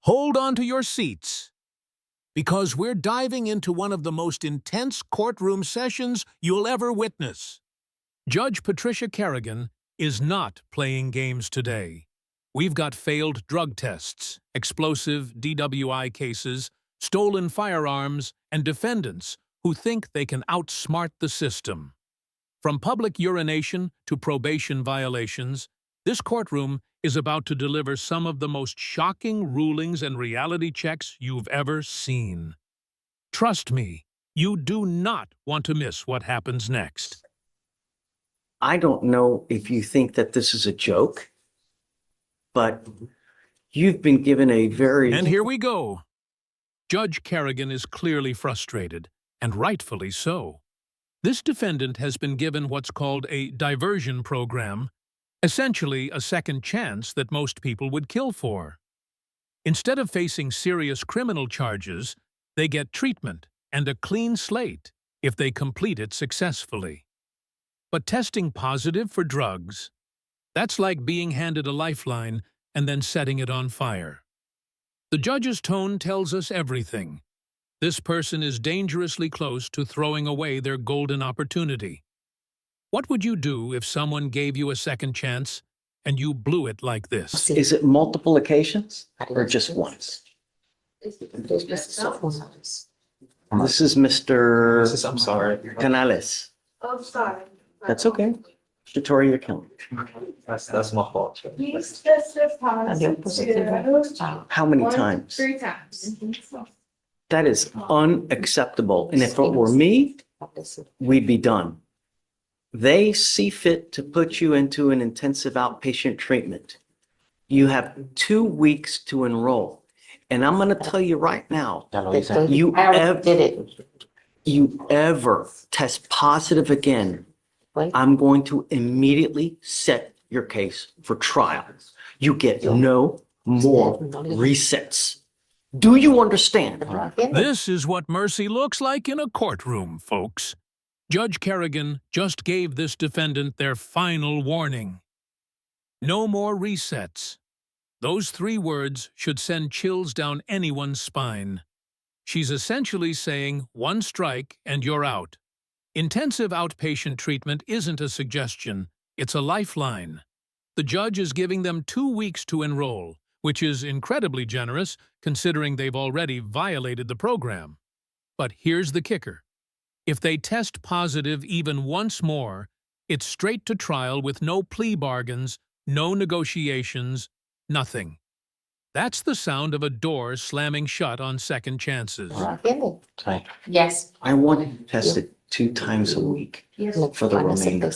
Hold on to your seats, because we're diving into one of the most intense courtroom sessions you'll ever witness. Judge Patricia Kerrigan is not playing games today. We've got failed drug tests, explosive DWI cases, stolen firearms, and defendants who think they can outsmart the system. From public urination to probation violations, this courtroom is about to deliver some of the most shocking rulings and reality checks you've ever seen. Trust me, you do not want to miss what happens next. I don't know if you think that this is a joke, but you've been given a very... And here we go. Judge Kerrigan is clearly frustrated, and rightfully so. This defendant has been given what's called a diversion program, essentially a second chance that most people would kill for. Instead of facing serious criminal charges, they get treatment and a clean slate if they complete it successfully. But testing positive for drugs, that's like being handed a lifeline and then setting it on fire. The judge's tone tells us everything. This person is dangerously close to throwing away their golden opportunity. What would you do if someone gave you a second chance and you blew it like this? Is it multiple occasions or just once? This is Mr. I'm sorry. Canales. Oh, sorry. That's okay. Mr. Torre, you're killing. That's my fault. He's tested positive. How many times? 3 times. That is unacceptable. And if it were me, we'd be done. They see fit to put you into an intensive outpatient treatment. You have 2 weeks to enroll. And I'm going to tell you right now, you ever test positive again, I'm going to immediately set your case for trial. You get no more resets. Do you understand? This is what mercy looks like in a courtroom, folks. Judge Kerrigan just gave this defendant their final warning. No more resets. Those 3 words should send chills down anyone's spine. She's essentially saying 1 strike and you're out. Intensive outpatient treatment isn't a suggestion, it's a lifeline. The judge is giving them 2 weeks to enroll, which is incredibly generous considering they've already violated the program. But here's the kicker. If they test positive even once more, it's straight to trial with no plea bargains, no negotiations, nothing. That's the sound of a door slamming shut on second chances. Yes. I want you tested 2 times a week for the remainder.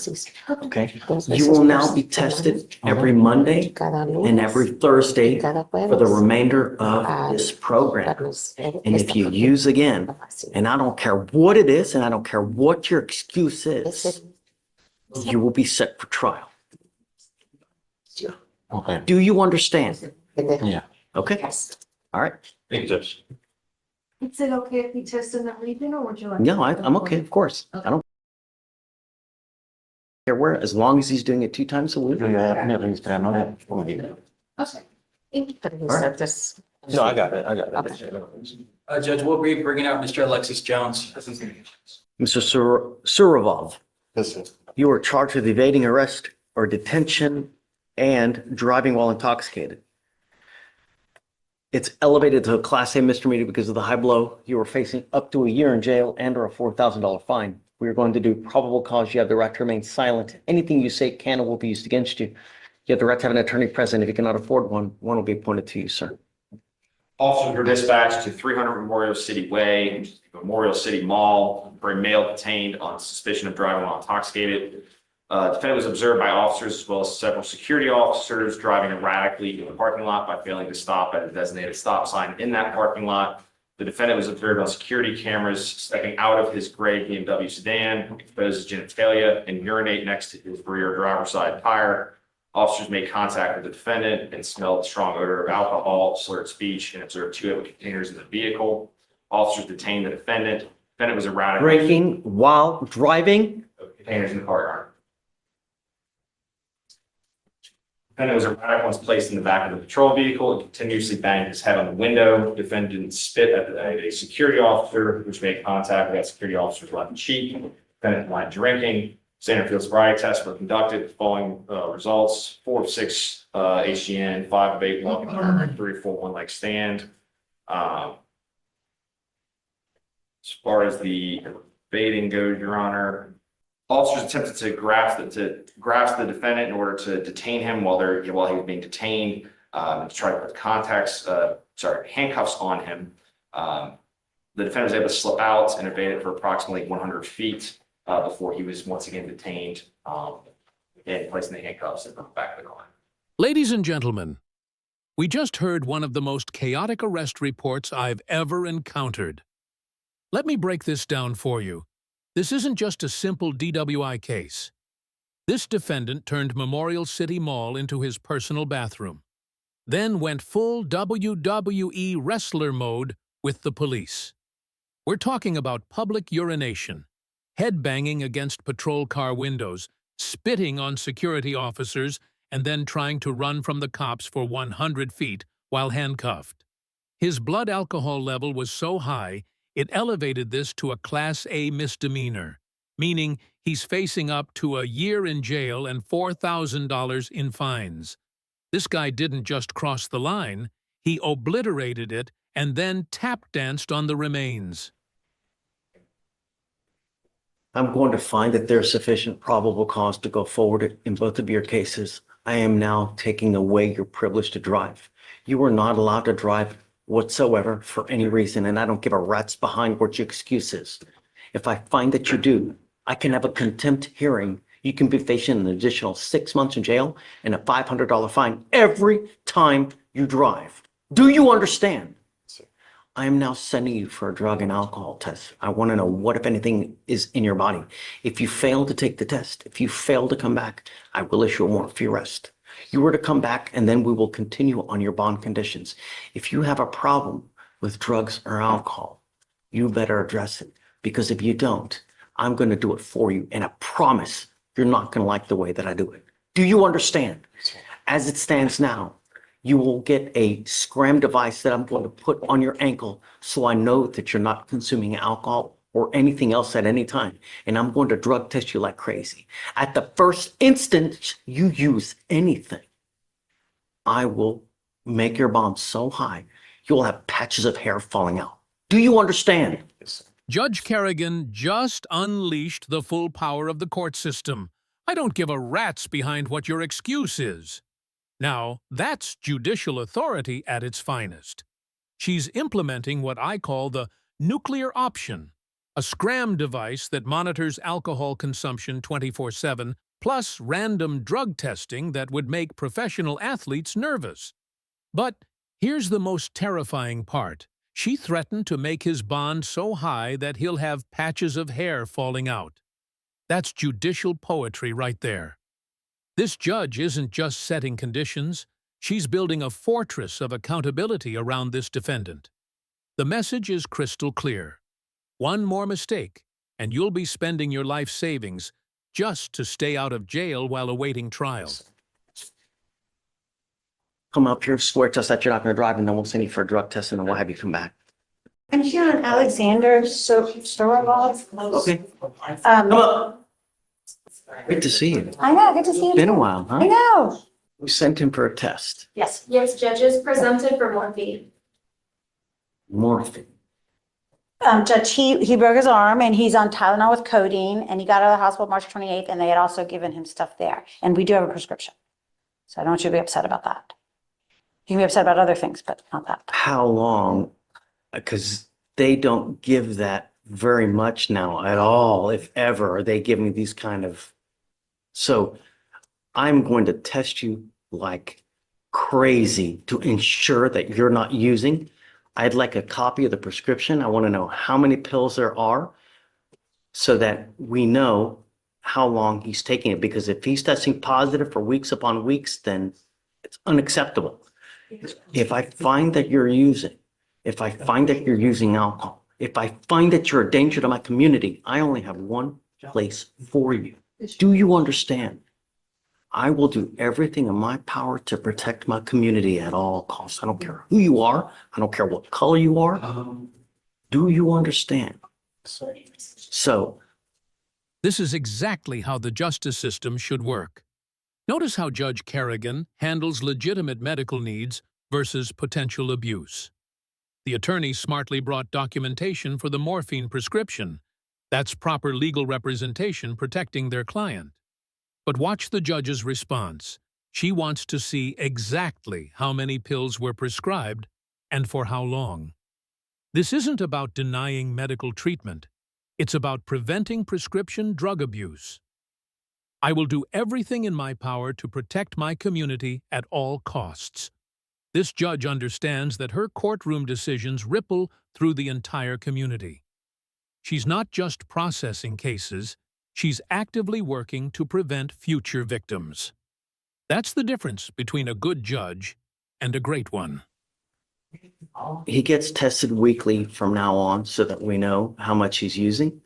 Okay? You will now be tested every Monday and every Thursday for the remainder of this program. And if you use again, and I don't care what it is, and I don't care what your excuse is, you will be set for trial. Okay. Do you understand? Yeah. Okay? Yes. All right. Thank you, Judge. Is it okay if he tests in that region or would you like? No, I'm okay, of course. I don't care where, as long as he's doing it 2 times a week. Do you have me register? No, Okay. No, I got it. Judge, we'll be bringing out Mr. Alexis Jones. Mr. Surovov, Yes, sir. you are charged with evading arrest or detention and driving while intoxicated. It's elevated to a Class A misdemeanor because of the high blow. You are facing up to a year in jail and or a $4,000 fine. We are going to do probable cause. You have the right to remain silent. Anything you say can or will be used against you. You have the right to have an attorney present. If you cannot afford one will be appointed to you, sir. Officers were dispatched to 300 Memorial City Way, Memorial City Mall, for a male detained on suspicion of driving while intoxicated. Defendant was observed by officers as well as several security officers driving erratically in the parking lot by failing to stop at a designated stop sign in that parking lot. The defendant was observed on security cameras stepping out of his gray BMW sedan, expose his genitalia, and urinate next to his rear driver's side tire. Officers made contact with the defendant and smelled the strong odor of alcohol, slurred speech, and observed 2 empty containers in the vehicle. Officers detained the defendant. Defendant was erratic. Drinking while driving. Containers in the car yard. Defendant was erratic once placed in the back of the patrol vehicle and continuously banged his head on the window. Defendant spit at a security officer, which made contact with that security officer's left cheek. Defendant denied drinking. Standard field sobriety tests were conducted. Following results: 4 of 6 HGN, 5 of 8 walking, 3 of 4 one-leg stand. As far as the baiting goes, Your Honor, officers attempted to grasp the defendant in order to detain him while he was being detained, to try to put handcuffs on him. The defendant was able to slip out and evade for approximately 100 feet before he was once again detained and placing the handcuffs in the back of the car. Ladies and gentlemen, we just heard one of the most chaotic arrest reports I've ever encountered. Let me break this down for you. This isn't just a simple DWI case. This defendant turned Memorial City Mall into his personal bathroom, then went full WWE wrestler mode with the police. We're talking about public urination, headbanging against patrol car windows, spitting on security officers, and then trying to run from the cops for 100 feet while handcuffed. His blood alcohol level was so high, it elevated this to a Class A misdemeanor, meaning he's facing up to a year in jail and $4,000 in fines. This guy didn't just cross the line, he obliterated it and then tap danced on the remains. I'm going to find that there's sufficient probable cause to go forward in both of your cases. I am now taking away your privilege to drive. You are not allowed to drive whatsoever for any reason, and I don't give a rat's behind what your excuse is. If I find that you do, I can have a contempt hearing. You can be facing an additional 6 months in jail and a $500 fine every time you drive. Do you understand? I am now sending you for a drug and alcohol test. I want to know what, if anything, is in your body. If you fail to take the test, if you fail to come back, I will issue a warrant for your arrest. You were to come back, and then we will continue on your bond conditions. If you have a problem with drugs or alcohol, you better address it, because if you don't, I'm going to do it for you, and I promise you're not going to like the way that I do it. Do you understand? As it stands now, you will get a scram device that I'm going to put on your ankle so I know that you're not consuming alcohol or anything else at any time. And I'm going to drug test you like crazy. At the first instant you use anything, I will make your bond so high, you'll have patches of hair falling out. Do you understand? Judge Kerrigan just unleashed the full power of the court system. I don't give a rat's behind what your excuse is. Now, that's judicial authority at its finest. She's implementing what I call the nuclear option, a scram device that monitors alcohol consumption 24/7, plus random drug testing that would make professional athletes nervous. But here's the most terrifying part. She threatened to make his bond so high that he'll have patches of hair falling out. That's judicial poetry right there. This judge isn't just setting conditions, she's building a fortress of accountability around this defendant. The message is crystal clear. One more mistake, and you'll be spending your life savings just to stay out of jail while awaiting trial. Come up here, swear to us that you're not going to drive, and then we'll send you for a drug test, and then we'll have you come back. I'm here on Alexander Storvald. Okay, come up. Great to see you. I know, good to see you. It's been a while, I huh? know. We sent him for a test. Yes. Yes, judges presented for morphine. Morphine. Judge, he broke his arm and he's on Tylenol with codeine and he got out of the hospital March 28th and they had also given him stuff there. And we do have a prescription. So I don't want you to be upset about that. You can be upset about other things, but not that. How long? Because they don't give that very much now at all, if ever. Are they giving these kind of... So I'm going to test you like crazy to ensure that you're not using. I'd like a copy of the prescription. I want to know how many pills there are so that we know how long he's taking it. Because if he's testing positive for weeks upon weeks, then it's unacceptable. If I find that you're using, if I find that you're using alcohol, if I find that you're a danger to my community, I only have one place for you. Do you understand? I will do everything in my power to protect my community at all costs. I don't care who you are. I don't care what color you are. Do you understand? So This is exactly how the justice system should work. Notice how Judge Kerrigan handles legitimate medical needs versus potential abuse. The attorney smartly brought documentation for the morphine prescription. That's proper legal representation protecting their client. But watch the judge's response. She wants to see exactly how many pills were prescribed and for how long. This isn't about denying medical treatment. It's about preventing prescription drug abuse. I will do everything in my power to protect my community at all costs. This judge understands that her courtroom decisions ripple through the entire community. She's not just processing cases, she's actively working to prevent future victims. That's the difference between a good judge and a great one. he gets tested weekly from now on so that we know how much he's using.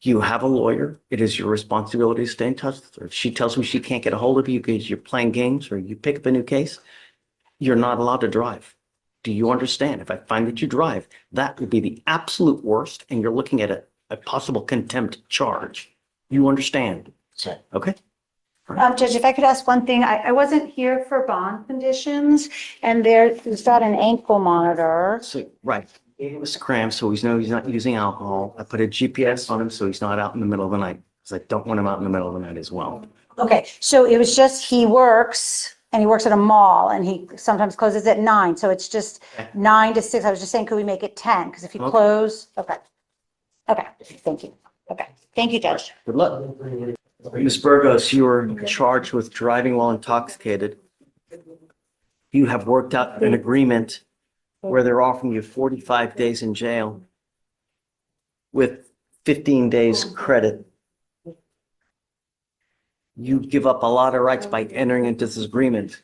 You have a lawyer. It is your responsibility to stay in touch with her. If she tells me she can't get a hold of you because you're playing games or you pick up a new case, you're not allowed to drive. Do you understand? If I find that you drive, that would be the absolute worst, and you're looking at a possible contempt charge. You understand? Okay? Judge, if I could ask one thing, I wasn't here for bond conditions, and there's got an ankle monitor. So, right. He was crammed, so he's not using alcohol. I put a GPS on him so he's not out in the middle of the night, because I don't want him out in the middle of the night as well. Okay, so it was just he works at a mall, and he sometimes closes at 9, so it's just 9 to 6. I was just saying, could we make it 10? Because if you Okay. close, okay. Okay, thank you. Okay, thank you, Judge. Good luck. Ms. Burgos, you were charged with driving while intoxicated. You have worked out an agreement where they're offering you 45 days in jail with 15 days credit. You give up a lot of rights by entering into this agreement.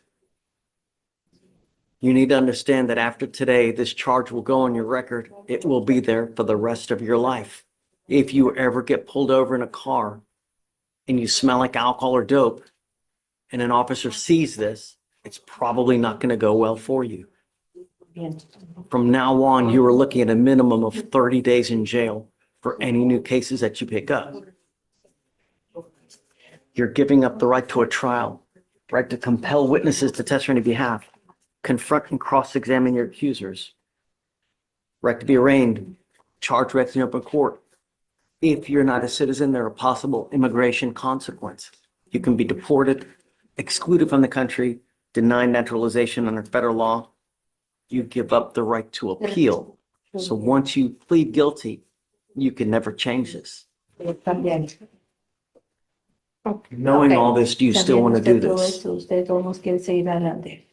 You need to understand that after today, this charge will go on your record. It will be there for the rest of your life. If you ever get pulled over in a car and you smell like alcohol or dope, and an officer sees this, it's probably not going to go well for you. From now on, you are looking at a minimum of 30 days in jail for any new cases that you pick up. You're giving up the right to a trial, right to compel witnesses to testify on your behalf, confront and cross-examine your accusers, right to be arraigned, charged directly in open court. If you're not a citizen, there are possible immigration consequences. You can be deported, excluded from the country, denied naturalization under federal law. You give up the right to appeal. So once you plead guilty, you can never change this. Knowing all this, do you still want to do this? Usted todos quieren seguir adelante.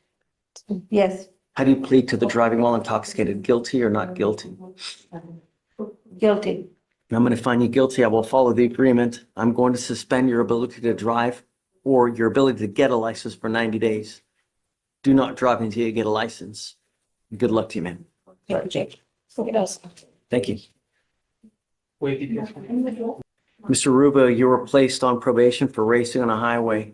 Yes, How do you plead to the driving while intoxicated? Guilty or not guilty? guilty. And I'm going to find you guilty. I will follow the agreement. I'm going to suspend your ability to drive or your ability to get a license for 90 days. Do not drive until you get a license. Good luck to you, man. Thank you, Jake. Gracias. Thank you. Mr. Ruba, you were placed on probation for racing on a highway.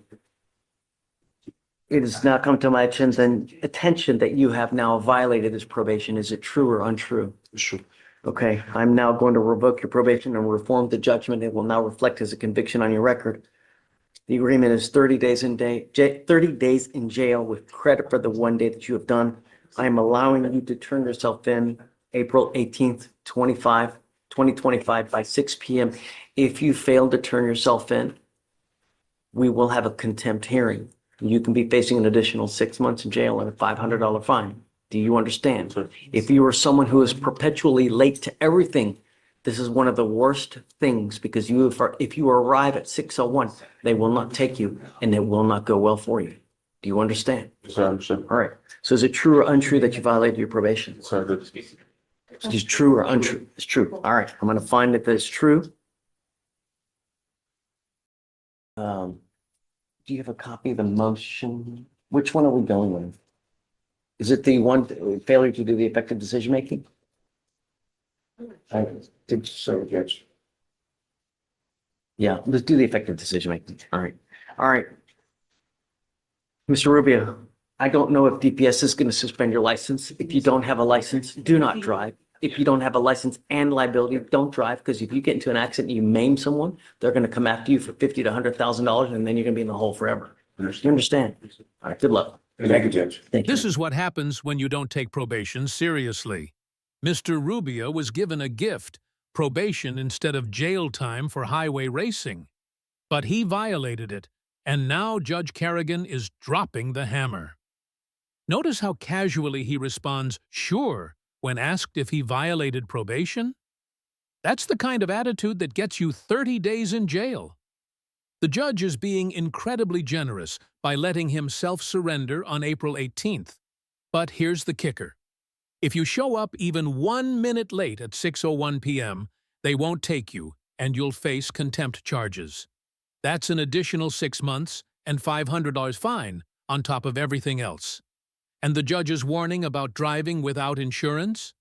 It has now come to my attention that you have now violated this probation. Is it true or untrue? Sure. Okay, I'm now going to revoke your probation and reform the judgment. It will now reflect as a conviction on your record. The agreement is 30 days in jail with credit for the 1 day that you have done. I am allowing you to turn yourself in April 18th, 2025 by 6 p.m. If you fail to turn yourself in, we will have a contempt hearing. You can be facing an additional 6 months in jail and a $500 fine. Do you understand? Sure. If you are someone who is perpetually late to everything, this is one of the worst things because if you arrive at 6:01, they will not take you and it will not go well for you. Do you understand? Sir, I understand. All right. So is it true or untrue that you violated your probation? Sir, good. Is it true or untrue? It's true. All right. I'm going to find that it's true. Do you have a copy of the motion? Which one are we going with? Is it the one failure to do the effective decision making? I think so, Judge. Yeah, let's do the effective decision making. All right. All right. Mr. Rubio, I don't know if DPS is going to suspend your license. If you don't have a license, do not drive. If you don't have a license and liability, don't drive, because if you get into an accident, and you maim someone, they're going to come after you for $50,000 to $100,000, and then you're going to be in the hole forever. You understand? All right, good luck. Thank you, Judge. Thank you. This is what happens when you don't take probation seriously. Mr. Rubio was given a gift, probation instead of jail time for highway racing. But he violated it, and now Judge Kerrigan is dropping the hammer. Notice how casually he responds, "Sure," when asked if he violated probation? That's the kind of attitude that gets you 30 days in jail. The judge is being incredibly generous by letting him self-surrender on April 18th. But here's the kicker. If you show up even 1 minute late at 6:01 p.m., they won't take you, and you'll face contempt charges. That's an additional 6 months and $500 fine on top of everything else. And the judge's warning about driving without insurance?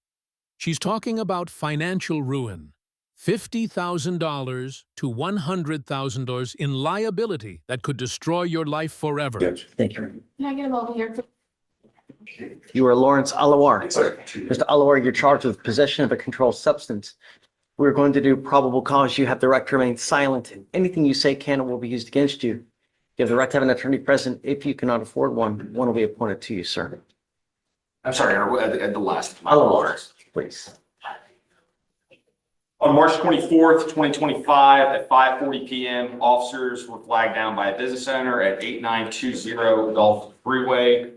She's talking about financial ruin. $50,000 to $100,000 in liability that could destroy your life forever. Judge. Thank you. Can I get him over here? You are Lawrence Alawar. Mr. Alawar, you're charged with possession of a controlled substance. We're going to do probable cause. You have the right to remain silent. Anything you say can and will be used against you. You have the right to have an attorney present. If you cannot afford one will be appointed to you, sir. I'm sorry, at the last. Alawar, please. On March 24th, 2025, at 5:40 p.m., officers were flagged down by a business owner at 8920 Gulf Freeway.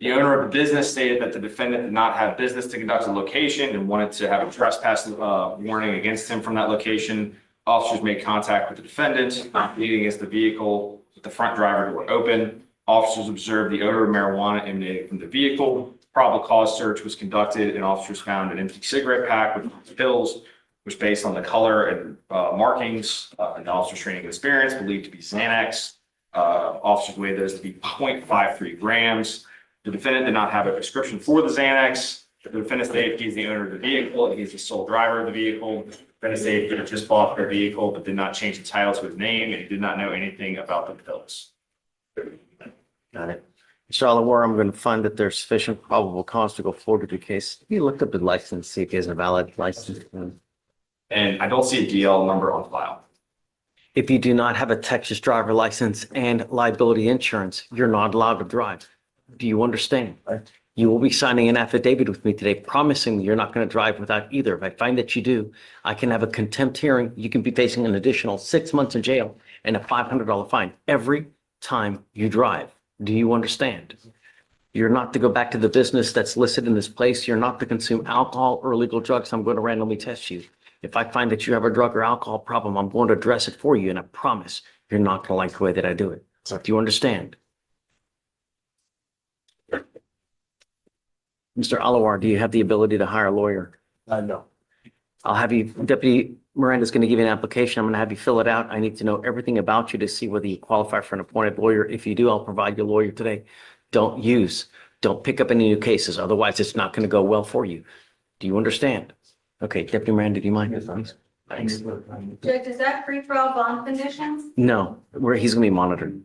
The owner of the business stated that the defendant did not have business to conduct a location and wanted to have a trespass warning against him from that location. Officers made contact with the defendant, leading against the vehicle with the front driver door open. Officers observed the odor of marijuana emanating from the vehicle. Probable cause search was conducted, and officers found an empty cigarette pack with pills, which based on the color and markings and officer's training and experience believed to be Xanax. Officers weighed those to be 0.53 grams. The defendant did not have a prescription for the Xanax. The defendant stated he's the owner of the vehicle and he's the sole driver of the vehicle. The defendant stated he had just bought the vehicle but did not change the title to his name, and he did not know anything about the pills. Got it. Mr. Alawar, I'm going to find that there's sufficient probable cause to go forward with the case. You looked up his license, see if he has a valid license. And I don't see a DL number on file. If you do not have a Texas driver license and liability insurance, you're not allowed to drive. Do you understand? You will be signing an affidavit with me today promising you're not going to drive without either. If I find that you do, I can have a contempt hearing. You can be facing an additional 6 months in jail and a $500 fine every time you drive. Do you understand? You're not to go back to the business that's listed in this place. You're not to consume alcohol or illegal drugs. I'm going to randomly test you. If I find that you have a drug or alcohol problem, I'm going to address it for you, and I promise you're not going to like the way that I do it. Do you understand? Mr. Alawar, do you have the ability to hire a lawyer? No. I'll have you, Deputy Miranda's going to give you an application. I'm going to have you fill it out. I need to know everything about you to see whether you qualify for an appointed lawyer. If you do, I'll provide you a lawyer today. Don't pick up any new cases. Otherwise, it's not going to go well for you. Do you understand? Okay, Deputy Miranda, do you mind? Please? Thanks. Judge, is that free for all bond conditions? No, he's going to be monitored.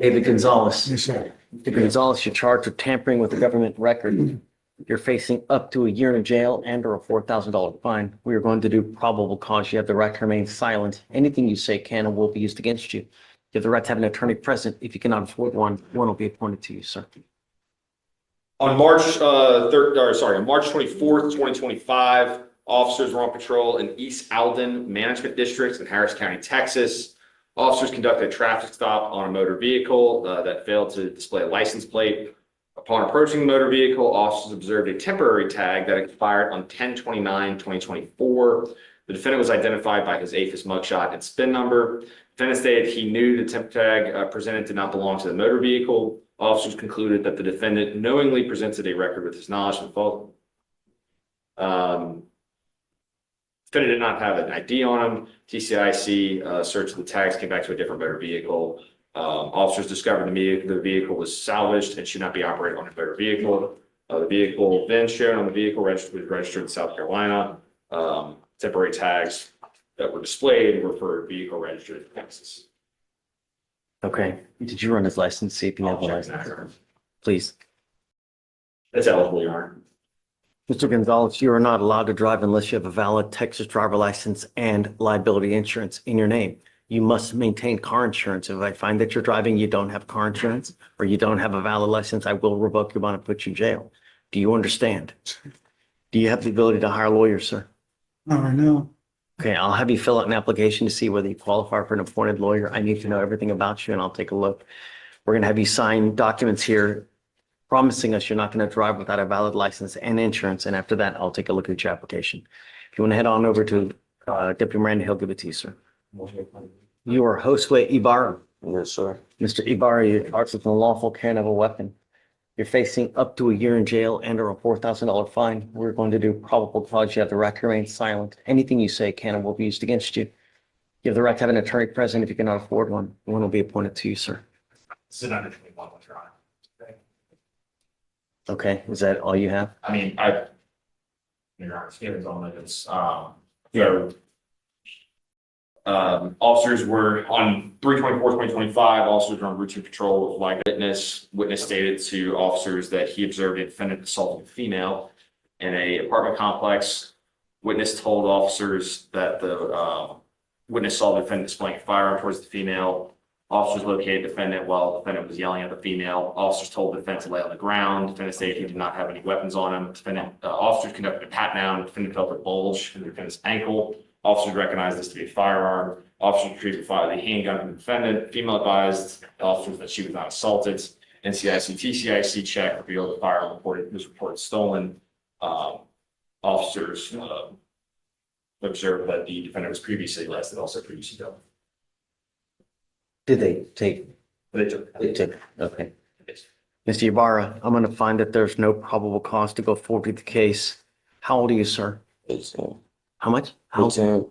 David Gonzalez. Yes, sir. David Gonzalez, you're charged with tampering with the government record. You're facing up to a year in jail and or a $4,000 fine. We are going to do probable cause. You have the right to remain silent. Anything you say can and will be used against you. You have the right to have an attorney present. If you cannot afford one will be appointed to you, sir. On March 24th, 2025, officers were on patrol in East Alden Management District in Harris County, Texas. Officers conducted a traffic stop on a motor vehicle that failed to display a license plate. Upon approaching the motor vehicle, officers observed a temporary tag that expired on 10/29/2024. The defendant was identified by his APHIS mugshot and SPIN number. The defendant stated he knew the temp tag presented did not belong to the motor vehicle. Officers concluded that the defendant knowingly presented a record with his knowledge and fault. Defendant did not have an ID on him. TCIC search of the tags came back to a different motor vehicle. Officers discovered the vehicle was salvaged and should not be operated on a motor vehicle. The vehicle then shown on the vehicle was registered in South Carolina. Temporary tags that were displayed were for a vehicle registered in Texas. Okay. Did you run his license? See if you have a license, please. That's eligible, Your Honor. Mr. Gonzalez, you are not allowed to drive unless you have a valid Texas driver license and liability insurance in your name. You must maintain car insurance. If I find that you're driving, you don't have car insurance or you don't have a valid license, I will revoke your bond and put you in jail. Do you understand? Do you have the ability to hire lawyers, sir? No. Okay, I'll have you fill out an application to see whether you qualify for an appointed lawyer. I need to know everything about you and I'll take a look. We're going to have you sign documents here promising us you're not going to drive without a valid license and insurance. And after that, I'll take a look at your application. If you want to head on over to Deputy Miranda, he'll give it to you, sir. You are Josue Ibarra. Yes, sir. Mr. Ibarra, you're charged with unlawful carrying of a weapon. You're facing up to a year in jail and or a $4,000 fine. We're going to do probable cause. You have the right to remain silent. Anything you say can and will be used against you. You have the right to have an attorney present if you cannot afford one. One will be appointed to you, sir. This is under 21, Your Honor. Okay, is that all you have? I mean, Your Honor, it's on it's, officers were on 3/24/2025, officers were on routine patrol with like witness. Witness stated to officers that he observed a defendant assaulting a female in a apartment complex. Witness told officers that the witness saw the defendant displaying a firearm towards the female. Officers located the defendant while the defendant was yelling at the female. Officers told the defendant to lay on the ground. Defendant stated he did not have any weapons on him. Officers conducted a pat down. Defendant felt a bulge in the defendant's ankle. Officers recognized this to be a firearm. Officers retrieved the handgun from the defendant. Female advised officers that she was not assaulted. NCIC TCIC check revealed the firearm was reported stolen. Officers observed that the defendant was previously arrested, also previously dealt. Did they take? They took. Okay. Mr. Ibarra, I'm going to find that there's no probable cause to go forward with the case. How old are you, sir? 18. How much? How 18.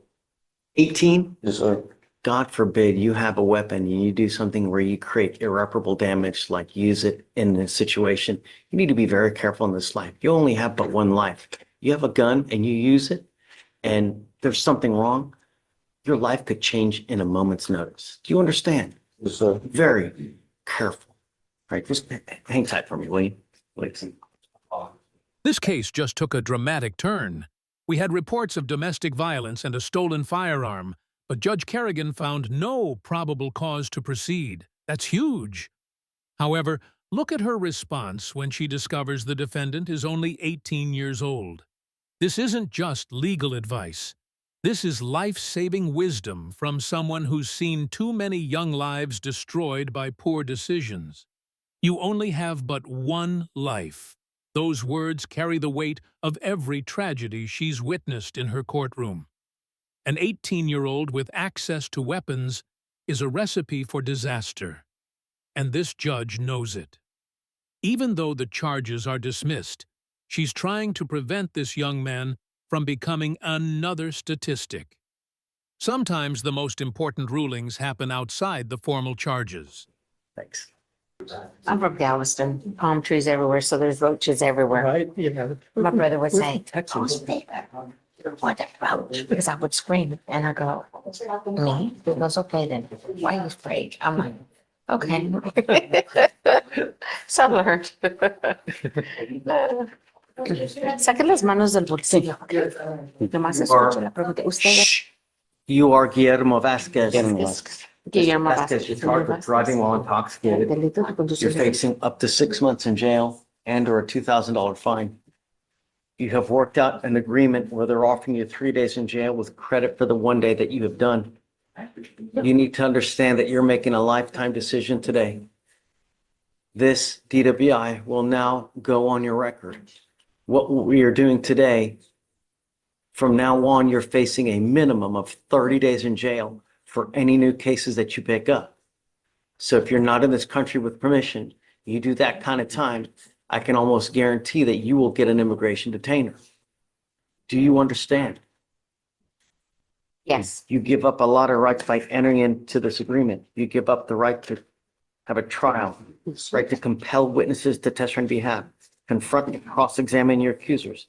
18? Yes, sir. God forbid you have a weapon and you do something where you create irreparable damage, like use it in this situation. You need to be very careful in this life. You only have but one life. You have a gun and you use it and there's something wrong, your life could change in a moment's notice. Do you understand? Yes, sir. Very careful. All right, just hang tight for me, will you? Please. This case just took a dramatic turn. We had reports of domestic violence and a stolen firearm, but Judge Kerrigan found no probable cause to proceed. That's huge. However, look at her response when she discovers the defendant is only 18 years old. This isn't just legal advice. This is life-saving wisdom from someone who's seen too many young lives destroyed by poor decisions. You only have but one life. Those words carry the weight of every tragedy she's witnessed in her courtroom. An 18-year-old with access to weapons is a recipe for disaster, and this judge knows it. Even though the charges are dismissed, she's trying to prevent this young man from becoming another statistic. Sometimes the most important rulings happen outside the formal charges. Thanks. I'm from Galveston, palm trees everywhere, so there's roaches everywhere. Right, yeah. My brother would say, Texas. "Oh, neighbor, what a roach," because I would scream and I go, "Me?" He goes, "Okay then, why are you afraid?" I'm like, "Okay." So I learned. Saque las manos del bolsillo. Nomás escucho la pregunta. ¿Usted Shh. You are Guillermo Vasquez. Guillermo Vasquez, you're charged with driving while intoxicated. delito de You're conducir? facing up to 6 months in jail and or a $2,000 fine. You have worked out an agreement where they're offering you 3 days in jail with credit for the 1 day that you have done. You need to understand that you're making a lifetime decision today. This DWI will now go on your record. What we are doing today, from now on, you're facing a minimum of 30 days in jail for any new cases that you pick up. So if you're not in this country with permission, you do that kind of time, I can almost guarantee that you will get an immigration detainer. Do you understand? Yes. You give up a lot of rights by entering into this agreement. You give up the right to have a trial, right to compel witnesses to testify on behalf, confront and cross-examine your accusers.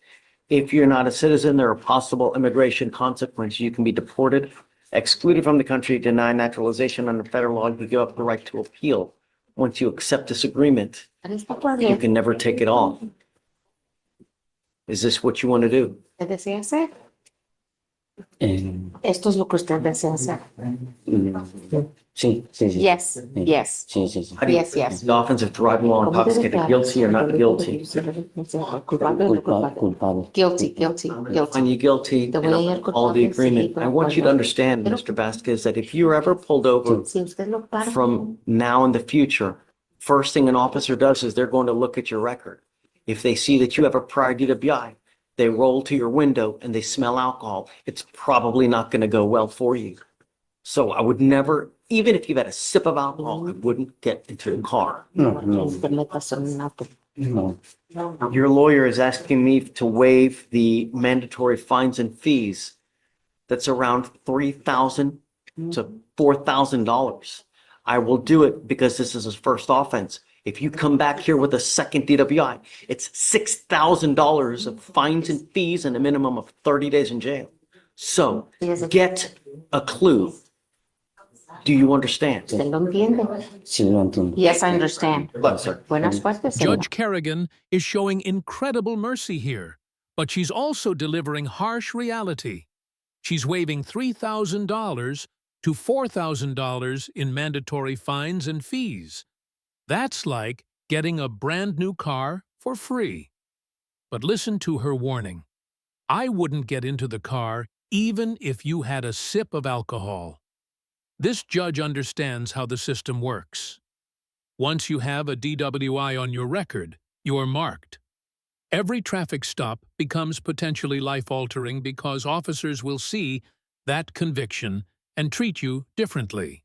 If you're not a citizen, there are possible immigration consequences. You can be deported excluded from the country, denied naturalization under federal law, you give up the right to appeal. Once you accept this agreement, you can never take it off. Is this what you want to do? ¿Qué desea hacer? Eh, Esto es lo que usted desea hacer. sí, sí, sí. Yes, yes. Sí, sí, sí. How do you Yes, yes. The offense of driving while intoxicated, guilty or not guilty? Culpable o no culpable. Culpable. Guilty, guilty, Find guilty. you guilty, Te voy a hallar all the culpable, agreement. sí, I want you to understand, pero- Mr. Vasquez, that if you're ever pulled over Si usted lo para, from now in the future, first thing an officer does is they're going to look at your record. If they see that you have a prior DWI, they roll to your window and they smell alcohol, it's probably not going to go well for you. So I would never, even if you've had a sip of alcohol, I wouldn't get into the car. No, no, te metas en un auto. no. Your lawyer is asking me to waive the mandatory fines and fees. That's around $3,000 to $4,000. I will do it because this is his first offense. If you come back here with a second DWI, it's $6,000 of fines and fees and a minimum of 30 days in jail. So get a clue. Do you understand? ¿Usted lo entiende? Sí, lo entiendo. Yes, I understand. Good luck, sir. Buena suerte, señor. Judge Kerrigan is showing incredible mercy here, but she's also delivering harsh reality. She's waiving $3,000 to $4,000 in mandatory fines and fees. That's like getting a brand new car for free. But listen to her warning. I wouldn't get into the car even if you had a sip of alcohol. This judge understands how the system works. Once you have a DWI on your record, you're marked. Every traffic stop becomes potentially life-altering because officers will see that conviction and treat you differently.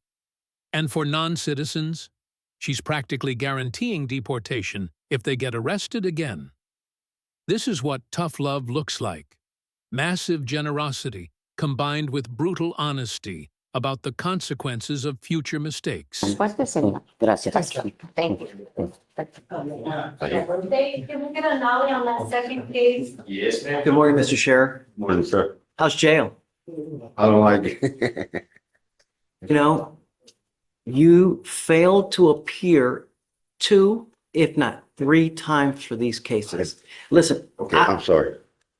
And for non-citizens, she's practically guaranteeing deportation if they get arrested again. This is what tough love looks like. Massive generosity combined with brutal honesty about the consequences of future mistakes. Suerte, señor. Gracias. Thank you. Dave, can we get a nollie on that second case? Yes, ma'am. Good morning, Mr. Sheriff. Morning, sir. How's jail? I don't like it. You know, you failed to appear 2, if not 3 times for these cases. Listen, Okay, I'm sorry.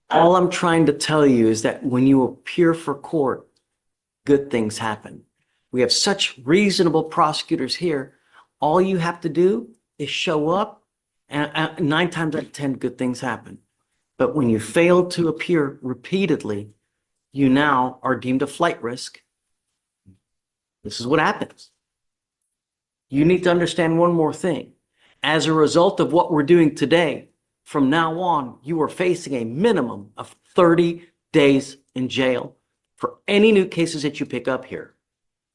all I'm trying to tell you is that when you appear for court, good things happen. We have such reasonable prosecutors here. All you have to do is show up, and 9 times out of 10, good things happen. But when you fail to appear repeatedly, you now are deemed a flight risk. This is what happens. You need to understand one more thing. As a result of what we're doing today, from now on, you are facing a minimum of 30 days in jail for any new cases that you pick up here.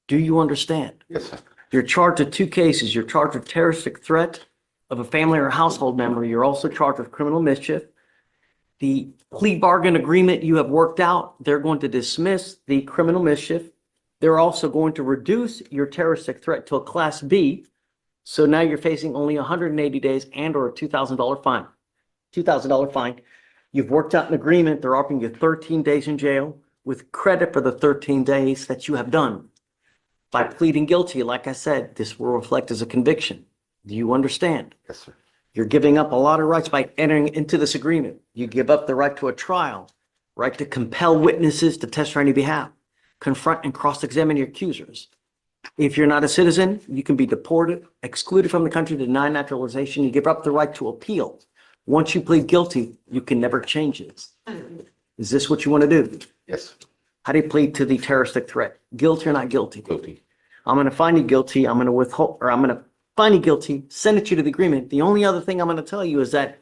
Do you understand? Yes, sir. You're charged with 2 cases. You're charged with terroristic threat of a family or household member. You're also charged with criminal mischief. The plea bargain agreement you have worked out, they're going to dismiss the criminal mischief. They're also going to reduce your terroristic threat to a Class B. So now you're facing only 180 days and or a $2,000 fine. $2,000 fine. You've worked out an agreement. They're offering you 13 days in jail with credit for the 13 days that you have done. By pleading guilty, like I said, this will reflect as a conviction. Do you understand? Yes, sir. You're giving up a lot of rights by entering into this agreement. You give up the right to a trial, right to compel witnesses to testify on your behalf, confront and cross-examine your accusers. If you're not a citizen, you can be deported, excluded from the country, denied naturalization. You give up the right to appeal. Once you plead guilty, you can never change it. Is this what you want to do? Yes, How do you plead to the terroristic threat? Guilty or not guilty? guilty. I'm going to find you guilty. I'm going to withhold, or I'm going to find you guilty, send it you to the agreement. The only other thing I'm going to tell you is that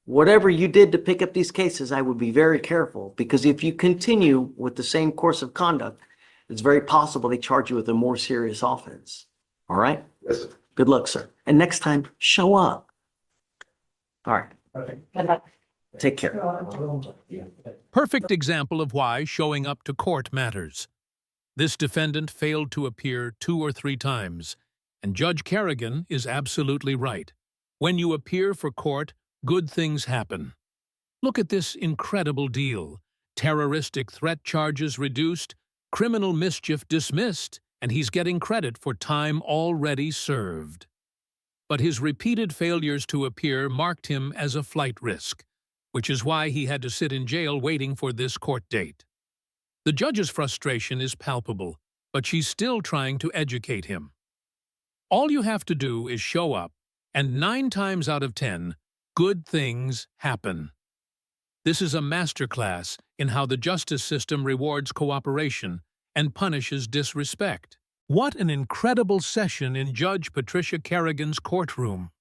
whatever you did to pick up these cases, I would be very careful, because if you continue with the same course of conduct, it's very possible they charge you with a more serious offense. All right? Yes, sir. Good luck, sir. And next time, show up. All right. Good luck. Take care. Perfect example of why showing up to court matters. This defendant failed to appear 2 or 3 times, and Judge Kerrigan is absolutely right. When you appear for court, good things happen. Look at this incredible deal. Terroristic threat charges reduced, Criminal mischief dismissed, and he's getting credit for time already served. But his repeated failures to appear marked him as a flight risk, which is why he had to sit in jail waiting for this court date. The judge's frustration is palpable, but she's still trying to educate him. All you have to do is show up, and 9 times out of 10, good things happen. This is a masterclass in how the justice system rewards cooperation and punishes disrespect. What an incredible session in Judge Patricia Kerrigan's courtroom.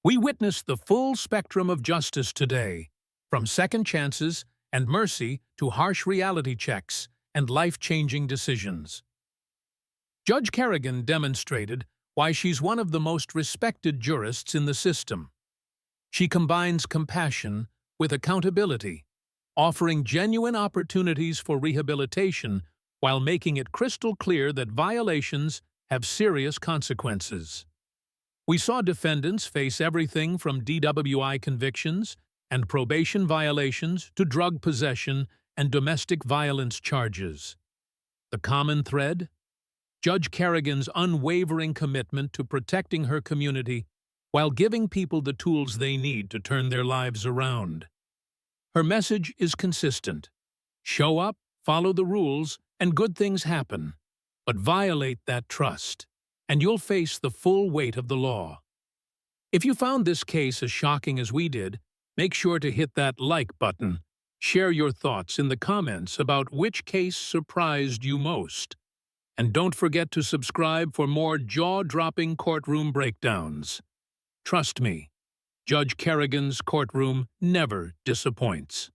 We witnessed the full spectrum of justice today, from second chances and mercy to harsh reality checks and life-changing decisions. Judge Kerrigan demonstrated why she's one of the most respected jurists in the system. She combines compassion with accountability, offering genuine opportunities for rehabilitation while making it crystal clear that violations have serious consequences. We saw defendants face everything from DWI convictions and probation violations to drug possession and domestic violence charges. The common thread? Judge Kerrigan's unwavering commitment to protecting her community while giving people the tools they need to turn their lives around. Her message is consistent. Show up, follow the rules, and good things happen. But violate that trust, and you'll face the full weight of the law. If you found this case as shocking as we did, make sure to hit that like button. Share your thoughts in the comments about which case surprised you most. And don't forget to subscribe for more jaw-dropping courtroom breakdowns. Trust me, Judge Kerrigan's courtroom never disappoints.